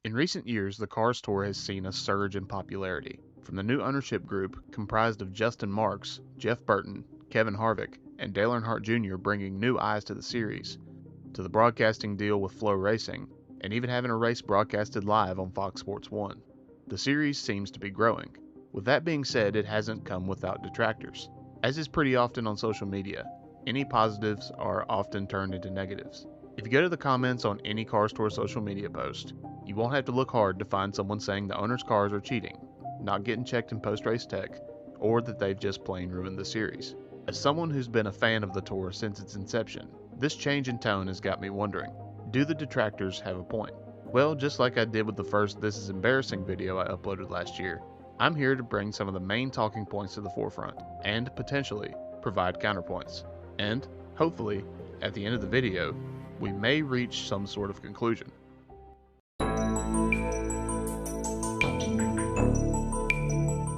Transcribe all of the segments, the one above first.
In recent years, the Cars Tour has seen a surge in popularity, from the new ownership group comprised of Justin Marks, Jeff Burton, Kevin Harvick, and Dale Earnhardt Jr. bringing new eyes to the series, to the broadcasting deal with FloRacing, and even having a race broadcasted live on Fox Sports 1. The series seems to be growing. With that being said, it hasn't come without detractors. As is pretty often on social media, any positives are often turned into negatives. If you go to the comments on any Cars Tour social media post, you won't have to look hard to find someone saying the owner's cars are cheating, not getting checked in post-race tech, or that they've just plain ruined the series. As someone who's been a fan of the tour since its inception, this change in tone has got me wondering, do the detractors have a point? Well, just like I did with the first This Is Embarrassing video I uploaded last year, I'm here to bring some of the main talking points to the forefront, and potentially provide counterpoints. And, hopefully, at the end of the video, we may reach some sort of conclusion.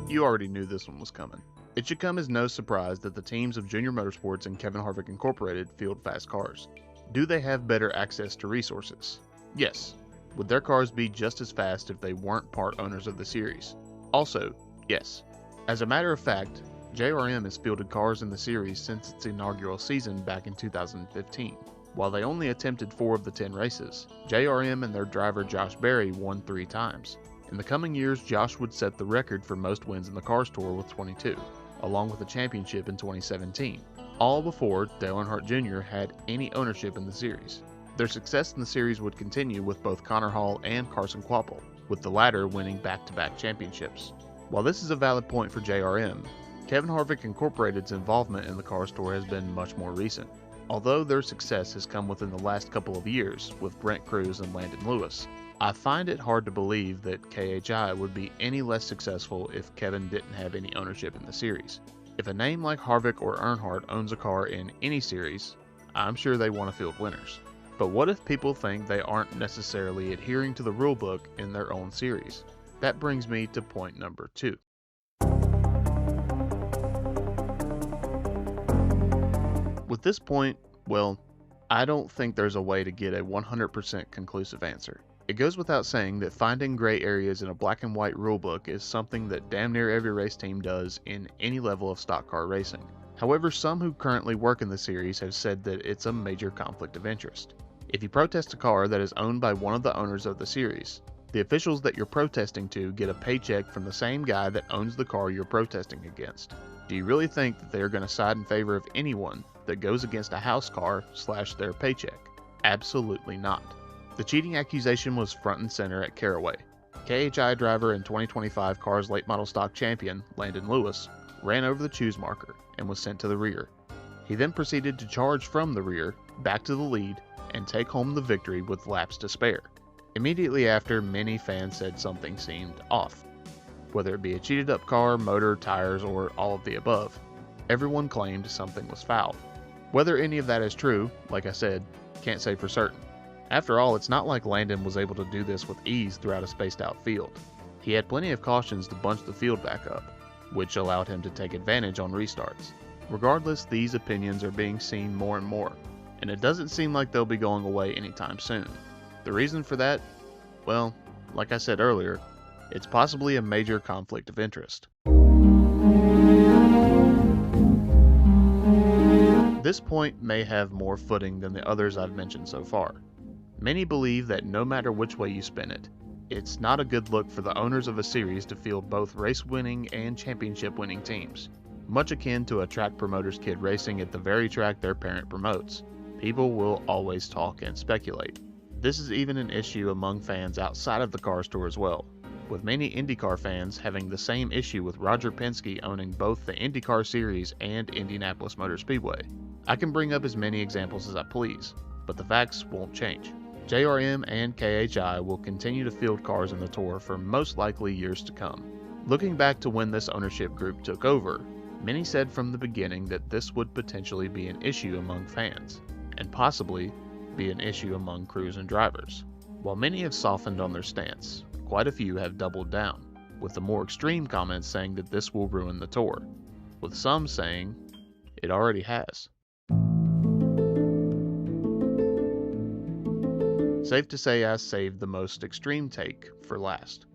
You already knew this one was coming. It should come as no surprise that the teams of Junior Motorsports and Kevin Harvick Incorporated field fast cars. Do they have better access to resources? Yes. Would their cars be just as fast if they weren't part owners of the series? Also, yes. As a matter of fact, JRM has fielded cars in the series since its inaugural season back in 2015. While they only attempted 4 of the 10 races, JRM and their driver Josh Berry won 3 times. In the coming years, Josh would set the record for most wins in the Cars Tour with 22, along with a championship in 2017, all before Dale Earnhardt Jr. had any ownership in the series. Their success in the series would continue with both Connor Hall and Carson Kvapil, with the latter winning back-to-back championships. While this is a valid point for JRM, Kevin Harvick Incorporated's involvement in the Cars Tour has been much more recent. Although their success has come within the last couple of years with Brent Cruz and Landon Lewis, I find it hard to believe that KHI would be any less successful if Kevin didn't have any ownership in the series. If a name like Harvick or Earnhardt owns a car in any series, I'm sure they want to field winners. But what if people think they aren't necessarily adhering to the rulebook in their own series? That brings me to point number 2. With this point, well, I don't think there's a way to get a 100% conclusive answer. It goes without saying that finding gray areas in a black and white rulebook is something that damn near every race team does in any level of stock car racing. However, some who currently work in the series have said that it's a major conflict of interest. If you protest a car that is owned by one of the owners of the series, the officials that you're protesting to get a paycheck from the same guy that owns the car you're protesting against. Do you really think that they're going to side in favor of anyone that goes against a house car / their paycheck? Absolutely not. The cheating accusation was front and center at Caraway. KHI driver and 2025 Cars late model stock champion, Landon Lewis, ran over the choose marker and was sent to the rear. He then proceeded to charge from the rear, back to the lead, and take home the victory with laps to spare. Immediately after, many fans said something seemed off. Whether it be a cheated up car, motor, tires, or all of the above, everyone claimed something was foul. Whether any of that is true, like I said, can't say for certain. After all, it's not like Landon was able to do this with ease throughout a spaced out field. He had plenty of cautions to bunch the field back up, which allowed him to take advantage on restarts. Regardless, these opinions are being seen more and more, and it doesn't seem like they'll be going away anytime soon. The reason for that? Well, like I said earlier, it's possibly a major conflict of interest. This point may have more footing than the others I've mentioned so far. Many believe that no matter which way you spin it, it's not a good look for the owners of a series to field both race-winning and championship-winning teams. Much akin to a track promoter's kid racing at the very track their parent promotes, people will always talk and speculate. This is even an issue among fans outside of the Cars Tour as well, with many IndyCar fans having the same issue with Roger Penske owning both the IndyCar Series and Indianapolis Motor Speedway. I can bring up as many examples as I please, but the facts won't change. JRM and KHI will continue to field cars in the Tour for most likely years to come. Looking back to when this ownership group took over, many said from the beginning that this would potentially be an issue among fans, and possibly be an issue among crews and drivers. While many have softened on their stance, quite a few have doubled down, with the more extreme comments saying that this will ruin the Tour, with some saying it already has. Safe to say I saved the most extreme take for last.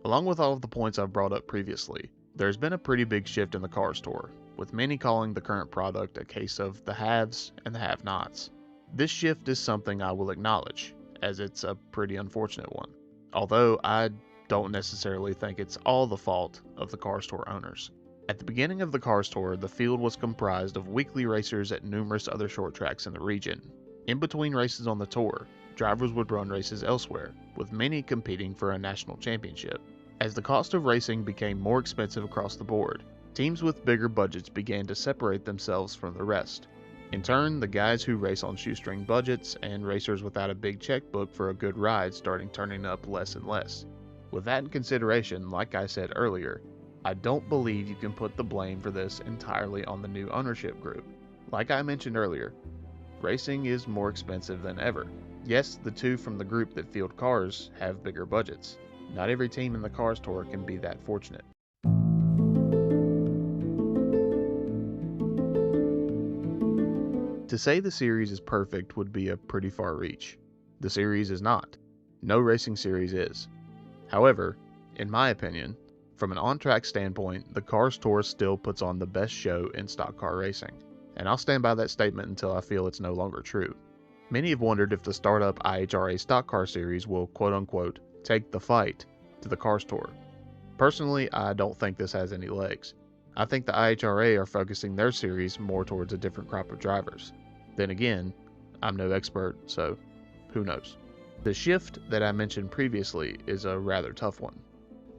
Along with all of the points I've brought up previously, there's been a pretty big shift in the Cars Tour, with many calling the current product a case of the haves and the have-nots. This shift is something I will acknowledge, as it's a pretty unfortunate one, although I don't necessarily think it's all the fault of the Cars Tour owners. At the beginning of the Cars Tour, the field was comprised of weekly racers at numerous other short tracks in the region. In between races on the tour, drivers would run races elsewhere, with many competing for a national championship. As the cost of racing became more expensive across the board, teams with bigger budgets began to separate themselves from the rest. In turn, the guys who race on shoestring budgets and racers without a big checkbook for a good ride started turning up less and less. With that in consideration, like I said earlier, I don't believe you can put the blame for this entirely on the new ownership group. Like I mentioned earlier, racing is more expensive than ever. Yes, the two from the group that field cars have bigger budgets. Not every team in the Cars Tour can be that fortunate. To say the series is perfect would be a pretty far reach. The series is not. No racing series is. However, in my opinion, from an on-track standpoint, the Cars Tour still puts on the best show in stock car racing, and I'll stand by that statement until I feel it's no longer true. Many have wondered if the startup IHRA stock car series will quote-unquote take the fight to the Cars Tour. Personally, I don't think this has any legs. I think the IHRA are focusing their series more towards a different crop of drivers. Then again, I'm no expert, so who knows. The shift that I mentioned previously is a rather tough one.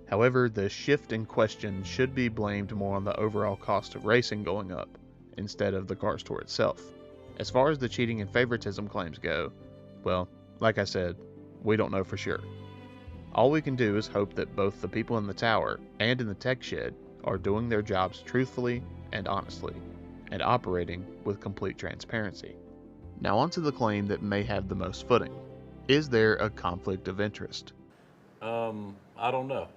However, the shift in question should be blamed more on the overall cost of racing going up, instead of the Cars Tour itself. As far as the cheating and favoritism claims go, well, like I said, we don't know for sure. All we can do is hope that both the people in the tower and in the tech shed are doing their jobs truthfully and honestly, and operating with complete transparency. Now onto the claim that may have the most footing. Is there a conflict of interest? I don't know.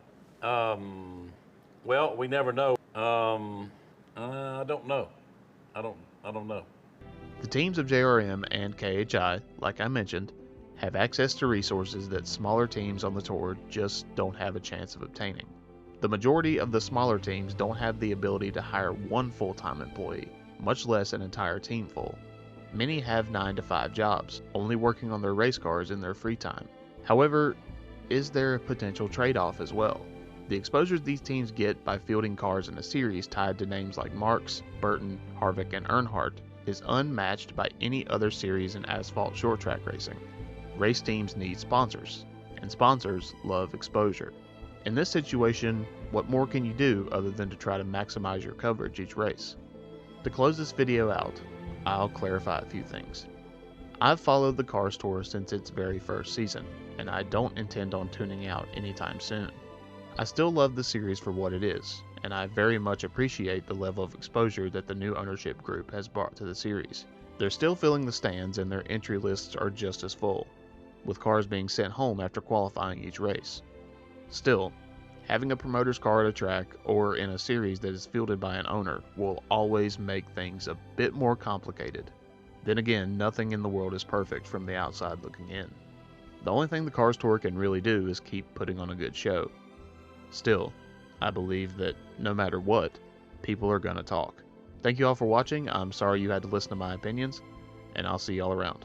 Well, we never know. I don't know. I don't know. The teams of JRM and KHI, like I mentioned, have access to resources that smaller teams on the tour just don't have a chance of obtaining. The majority of the smaller teams don't have the ability to hire one full-time employee, much less an entire team full. Many have 9-to-5 jobs, only working on their race cars in their free time. However, is there a potential trade-off as well? The exposure these teams get by fielding cars in a series tied to names like Marks, Burton, Harvick, and Earnhardt is unmatched by any other series in asphalt short track racing. Race teams need sponsors, and sponsors love exposure. In this situation, what more can you do other than to try to maximize your coverage each race? To close this video out, I'll clarify a few things. I've followed the Cars Tour since its very first season, and I don't intend on tuning out anytime soon. I still love the series for what it is, and I very much appreciate the level of exposure that the new ownership group has brought to the series. They're still filling the stands and their entry lists are just as full, with cars being sent home after qualifying each race. Still, having a promoter's car at a track or in a series that is fielded by an owner will always make things a bit more complicated. Then again, nothing in the world is perfect from the outside looking in. The only thing the Cars Tour can really do is keep putting on a good show. Still, I believe that no matter what, people are gonna talk. Thank you all for watching. I'm sorry you had to listen to my opinions, and I'll see y'all around.